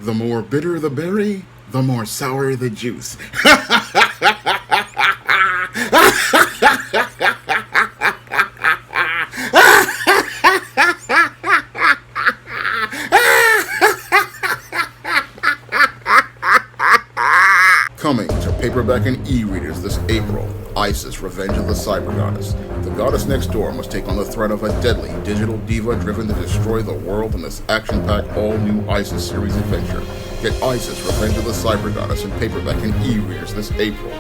The more bitter the berry, the more sour the juice. Coming to paperback and e-readers this April, Isis, Revenge of the Cyber Goddess. The goddess next door must take on the threat of a deadly digital diva driven to destroy the world in this action-packed all-new Isis series adventure. Get Isis, Revenge of the Cyber Goddess in paperback and e-readers this April.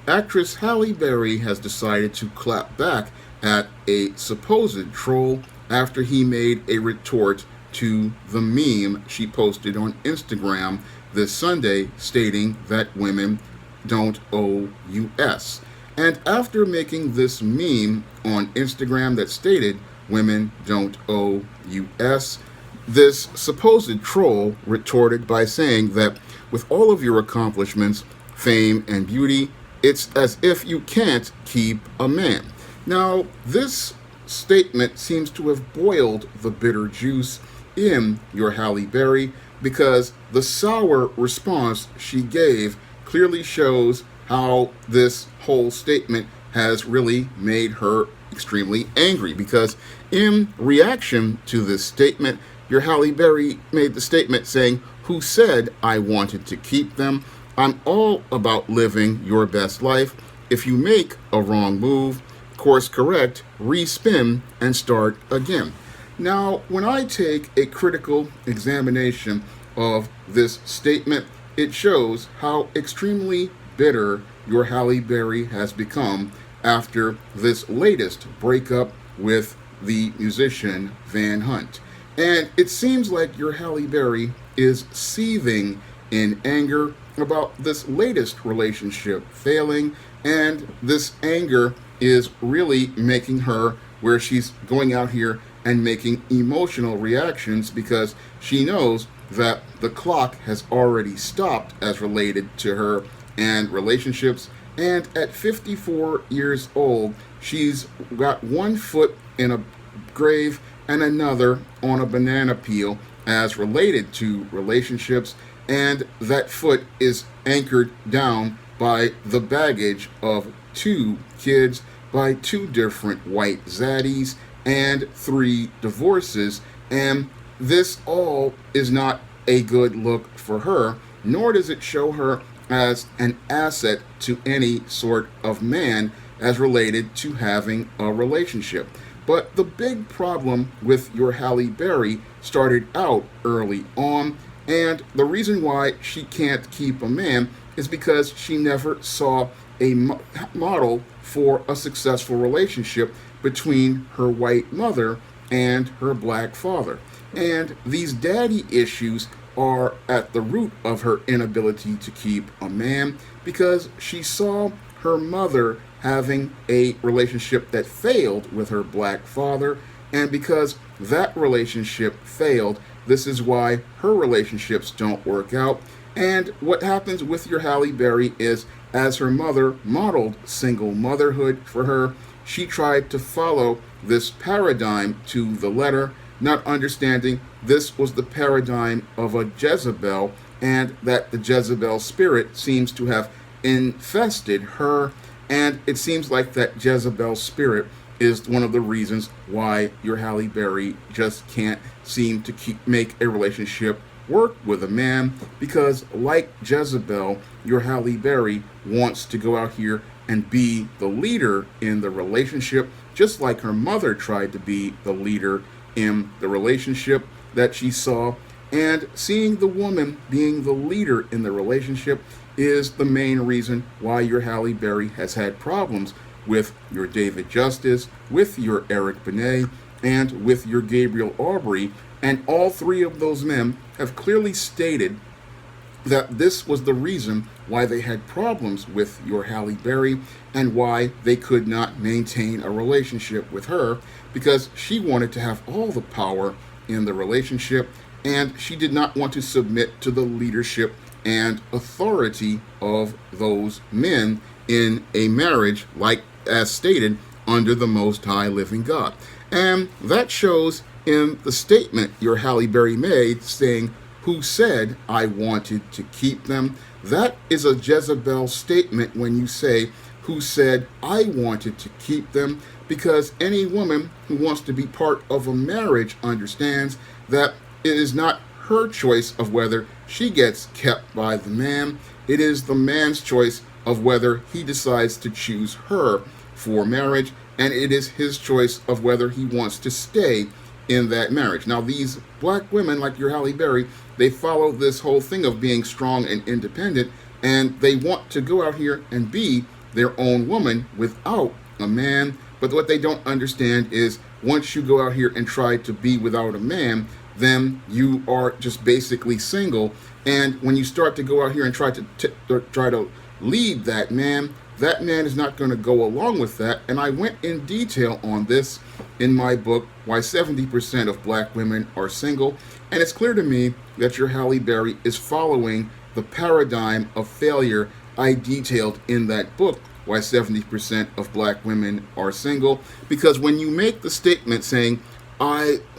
Actress Halle Berry has decided to clap back at a supposed troll after he made a retort to the meme she posted on Instagram this Sunday stating that women don't owe US. And after making this meme on Instagram that stated women don't owe US, this supposed troll retorted by saying that with all of your accomplishments, fame, and beauty, it's as if you can't keep a man. Now, this statement seems to have boiled the bitter juice in your Halle Berry, because the sour response she gave clearly shows how this whole statement has really made her extremely angry. Because in reaction to this statement, your Halle Berry made the statement saying, "Who said I wanted to keep them? I'm all about living your best life. If you make a wrong move, course correct, respin, and start again." Now, when I take a critical examination of this statement, it shows how extremely bitter your Halle Berry has become after this latest breakup with the musician Van Hunt. And it seems like your Halle Berry is seething in anger about this latest relationship failing, and this anger is really making her where she's going out here and making emotional reactions because she knows that the clock has already stopped as related to her and relationships. And at 54 years old, she's got one foot in a grave and another on a banana peel as related to relationships. And that foot is anchored down by the baggage of 2 kids by 2 different white zaddies and 3 divorces, and this all is not a good look for her, nor does it show her as an asset to any sort of man as related to having a relationship. But the big problem with your Halle Berry started out early on, and the reason why she can't keep a man is because she never saw a model for a successful relationship between her white mother and her black father. And these daddy issues are at the root of her inability to keep a man, because she saw her mother having a relationship that failed with her black father, and because that relationship failed, this is why her relationships don't work out. And what happens with your Halle Berry is, as her mother modeled single motherhood for her, she tried to follow this paradigm to the letter, not understanding this was the paradigm of a Jezebel, and that the Jezebel spirit seems to have infested her, and it seems like that Jezebel spirit is one of the reasons why your Halle Berry just can't seem to make a relationship work with a man, because like Jezebel, your Halle Berry wants to go out here and be the leader in the relationship, just like her mother tried to be the leader in the relationship that she saw. And seeing the woman being the leader in the relationship is the main reason why your Halle Berry has had problems with your David Justice, with your Eric Benet, and with your Gabriel Aubrey. And all 3 of those men have clearly stated that this was the reason why they had problems with your Halle Berry and why they could not maintain a relationship with her, because she wanted to have all the power in the relationship, and she did not want to submit to the leadership and authority of those men in a marriage, like as stated, under the Most High living God. And that shows in the statement your Halle Berry made saying, "Who said I wanted to keep them?" That is a Jezebel statement when you say, "Who said I wanted to keep them?" Because any woman who wants to be part of a marriage understands that it is not her choice of whether she gets kept by the man. It is the man's choice of whether he decides to choose her for marriage, and it is his choice of whether he wants to stay in that marriage. Now, these black women, like your Halle Berry, they follow this whole thing of being strong and independent, and they want to go out here and be their own woman without a man. But what they don't understand is once you go out here and try to be without a man, then you are just basically single. And when you start to go out here and try to lead that man is not going to go along with that. And I went in detail on this in my book, Why 70% of Black Women Are Single. And it's clear to me that your Halle Berry is following the paradigm of failure I detailed in that book, Why 70% of Black Women Are Single. Because when you make the statement saying,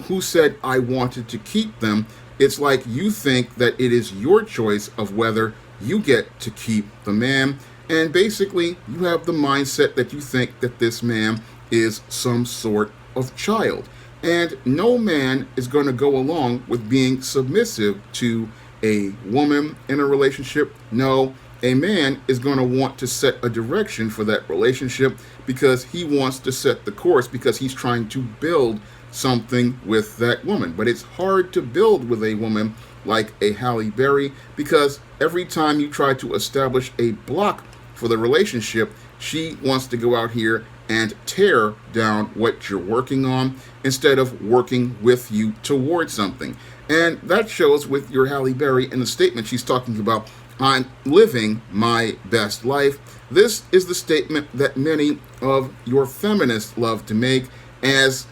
who said I wanted to keep them, it's like you think that it is your choice of whether you get to keep the man. And basically, you have the mindset that you think that this man is some sort of child. And no man is going to go along with being submissive to a woman in a relationship. No, a man is going to want to set a direction for that relationship because he wants to set the course, because he's trying to build something with that woman. But it's hard to build with a woman like a Halle Berry, because every time you try to establish a block for the relationship, she wants to go out here and tear down what you're working on instead of working with you towards something. And that shows with your Halle Berry in the statement she's talking about, "I'm living my best life." This is the statement that many of your feminists love to make as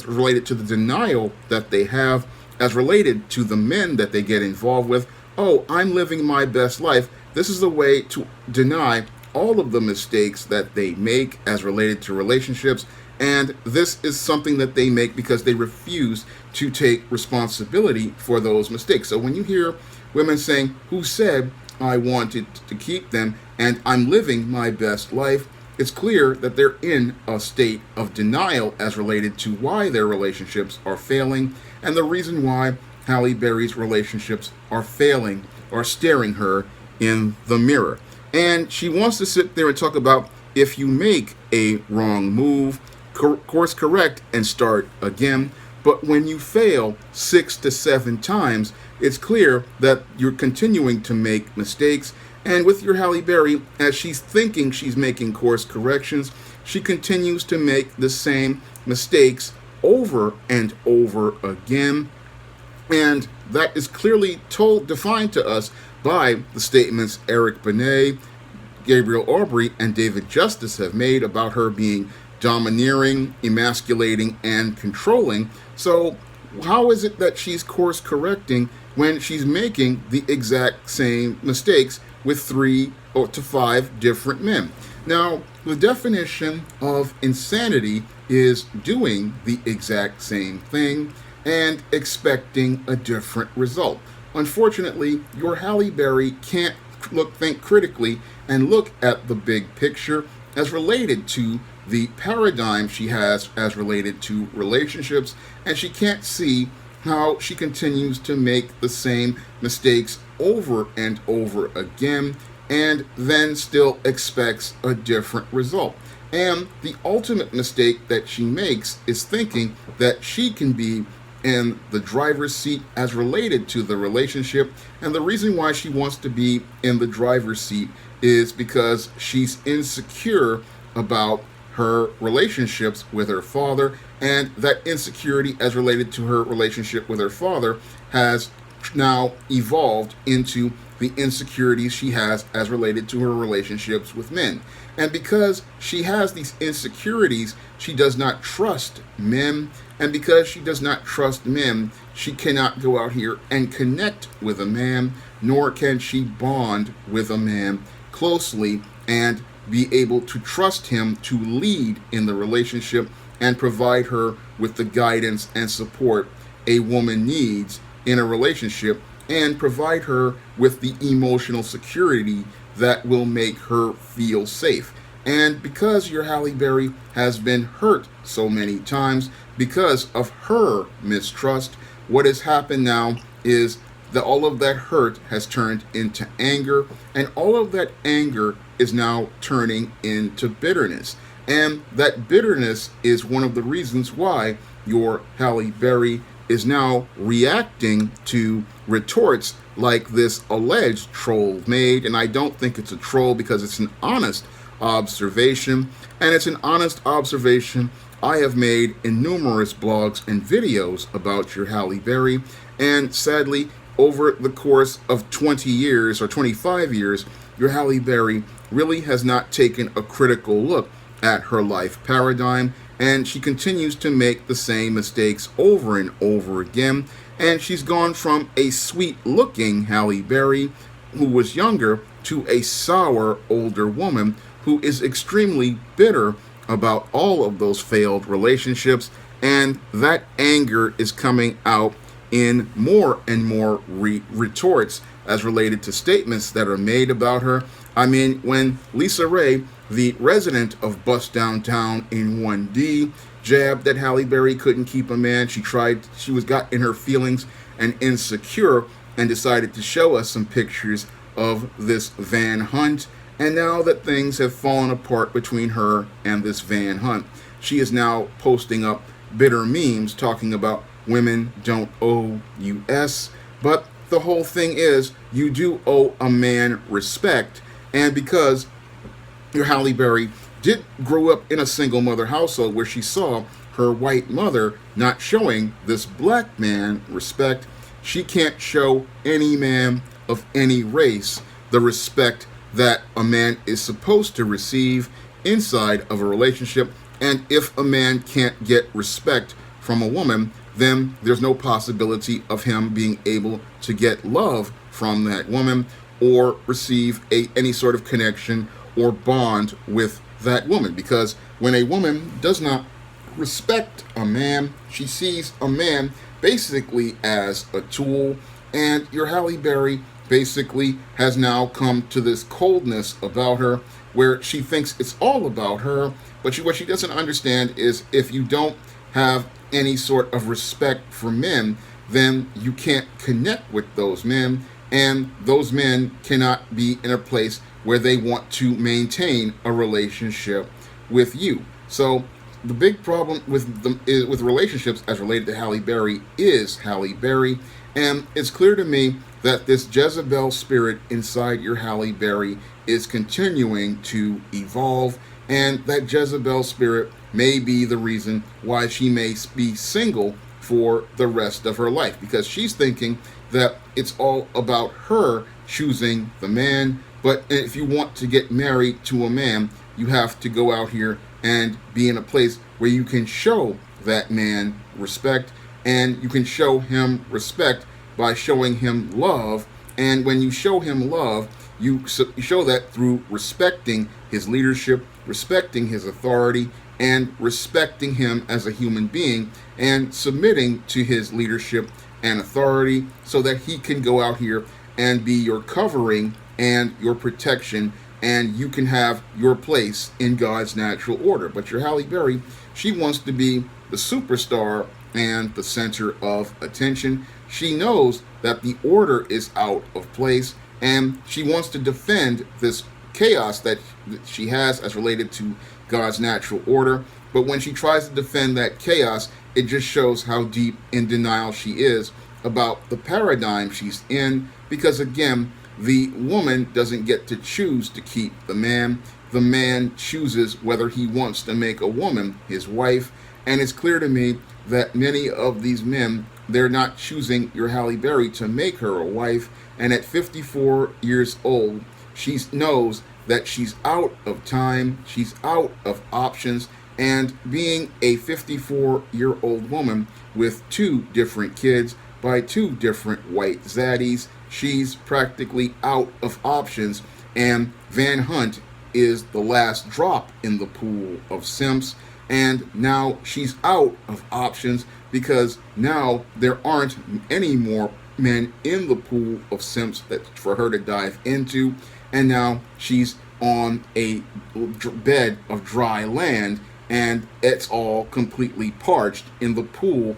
related to the denial that they have, as related to the men that they get involved with. "Oh, I'm living my best life." This is a way to deny all of the mistakes that they make as related to relationships. And this is something that they make because they refuse to take responsibility for those mistakes. So when you hear women saying, "Who said I wanted to keep them?" and "I'm living my best life," it's clear that they're in a state of denial as related to why their relationships are failing and the reason why Halle Berry's relationships are failing, are staring her in the mirror. And she wants to sit there and talk about if you make a wrong move, course correct and start again. But when you fail 6 to 7 times, it's clear that you're continuing to make mistakes. And with your Halle Berry, as she's thinking she's making course corrections, she continues to make the same mistakes over and over again. And that is clearly defined to us by the statements Eric Benet, Gabriel Aubrey, and David Justice have made about her being domineering, emasculating, and controlling. So how is it that she's course correcting when she's making the exact same mistakes with 3 to 5 different men? Now, the definition of insanity is doing the exact same thing and expecting a different result. Unfortunately, your Halle Berry can't think critically and look at the big picture as related to the paradigm she has as related to relationships, and she can't see how she continues to make the same mistakes over and over again and then still expects a different result. And the ultimate mistake that she makes is thinking that she can be in the driver's seat as related to the relationship. And the reason why she wants to be in the driver's seat is because she's insecure about her relationships with her father, and that insecurity as related to her relationship with her father has now evolved into the insecurities she has as related to her relationships with men. And because she has these insecurities, she does not trust men. And because she does not trust men, she cannot go out here and connect with a man, nor can she bond with a man closely and be able to trust him to lead in the relationship and provide her with the guidance and support a woman needs in a relationship, and provide her with the emotional security that will make her feel safe. And because your Halle Berry has been hurt so many times because of her mistrust, what has happened now is that all of that hurt has turned into anger, and all of that anger is now turning into bitterness. And that bitterness is one of the reasons why your Halle Berry is now reacting to retorts like this alleged troll made. And I don't think it's a troll because it's an honest observation, and it's an honest observation I have made in numerous blogs and videos about your Halle Berry. And sadly, over the course of 20 years or 25 years, your Halle Berry really has not taken a critical look at her life paradigm, and she continues to make the same mistakes over and over again. And she's gone from a sweet-looking Halle Berry, who was younger, to a sour older woman who is extremely bitter about all of those failed relationships, and that anger is coming out in more and more retorts as related to statements that are made about her. I mean, when Lisa Ray, the resident of Bust Downtown in 1D, jabbed that Halle Berry couldn't keep a man, she got in her feelings and insecure, and decided to show us some pictures of this Van Hunt. And now that things have fallen apart between her and this Van Hunt, she is now posting up bitter memes talking about women don't owe you S. But the whole thing is, you do owe a man respect. And because your Halle Berry did grow up in a single mother household where she saw her white mother not showing this black man respect, she can't show any man of any race the respect that a man is supposed to receive inside of a relationship. And if a man can't get respect from a woman, then there's no possibility of him being able to get love from that woman or receive any sort of connection or bond with that woman. Because when a woman does not respect a man, she sees a man basically as a tool. And your Halle Berry basically has now come to this coldness about her where she thinks it's all about her. But what she doesn't understand is, if you don't have any sort of respect for men, then you can't connect with those men, and those men cannot be in a place where they want to maintain a relationship with you. So the big problem with relationships as related to Halle Berry is Halle Berry, and it's clear to me that this Jezebel spirit inside your Halle Berry is continuing to evolve, and that Jezebel spirit may be the reason why she may be single for the rest of her life, because she's thinking that it's all about her choosing the man. But if you want to get married to a man, you have to go out here and be in a place where you can show that man respect, and you can show him respect by showing him love. And when you show him love, you show that through respecting his leadership, respecting his authority, and respecting him as a human being, and submitting to his leadership and authority so that he can go out here and be your covering and your protection, and you can have your place in God's natural order. But your Halle Berry, she wants to be the superstar and the center of attention. She knows that the order is out of place, and she wants to defend this chaos that she has as related to God's natural order. But when she tries to defend that chaos, it just shows how deep in denial she is about the paradigm she's in. Because again, the woman doesn't get to choose to keep the man. The man chooses whether he wants to make a woman his wife. And it's clear to me that many of these men, they're not choosing your Halle Berry to make her a wife. And at 54 years old, she knows that she's out of time, she's out of options, and being a 54-year-old woman with 2 different kids by 2 different white zaddies, she's practically out of options, and Van Hunt is the last drop in the pool of simps. and now she's out of options because now there aren't any more men in the pool of simps that for her to dive into, and now she's on a bed of dry land, and it's all completely parched in the pool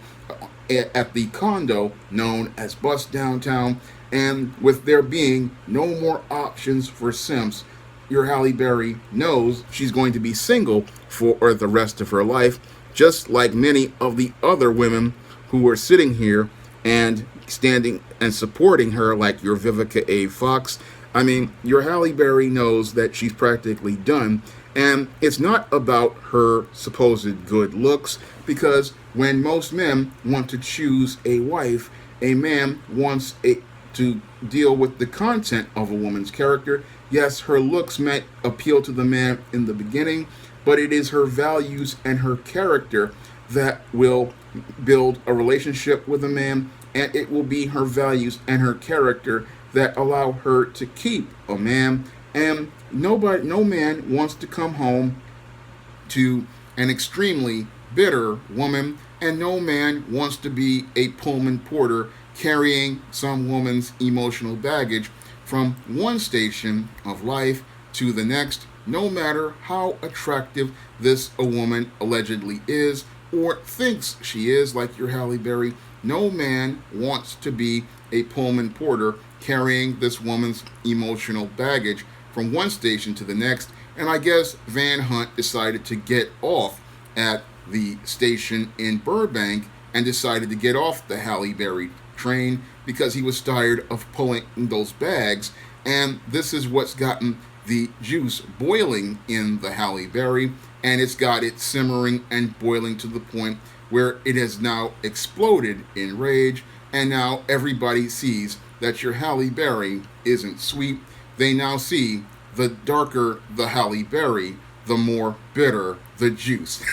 at the condo known as Bust Downtown. And with there being no more options for simps, your Halle Berry knows she's going to be single for the rest of her life, just like many of the other women who are sitting here and standing and supporting her, like your Vivica A. Fox. I mean, your Halle Berry knows that she's practically done, and it's not about her supposed good looks, because when most men want to choose a wife, a man wants to deal with the content of a woman's character. Yes, her looks might appeal to the man in the beginning, but it is her values and her character that will build a relationship with a man, and it will be her values and her character that allow her to keep a man. And no man wants to come home to an extremely bitter woman, and no man wants to be a Pullman porter carrying some woman's emotional baggage from one station of life to the next, no matter how attractive this a woman allegedly is or thinks she is, like your Halle Berry. No man wants to be a Pullman porter carrying this woman's emotional baggage from one station to the next. And I guess Van Hunt decided to get off at the station in Burbank and decided to get off the Halle Berry train because he was tired of pulling those bags. And this is what's gotten the juice boiling in the Halle Berry, and it's got it simmering and boiling to the point where it has now exploded in rage. And now everybody sees that your Halle Berry isn't sweet. They now see the darker the Halle Berry, the more bitter the juice.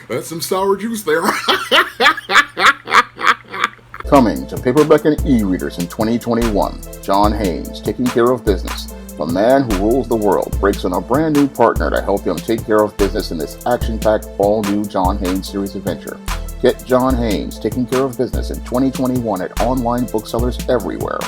That's some sour juice there. Coming to paperback and e-readers in 2021, John Haynes, Taking Care of Business. The man who rules the world breaks on a brand new partner to help him take care of business in this action-packed, all-new John Haynes series adventure. Get John Haynes, Taking Care of Business in 2021 at online booksellers everywhere.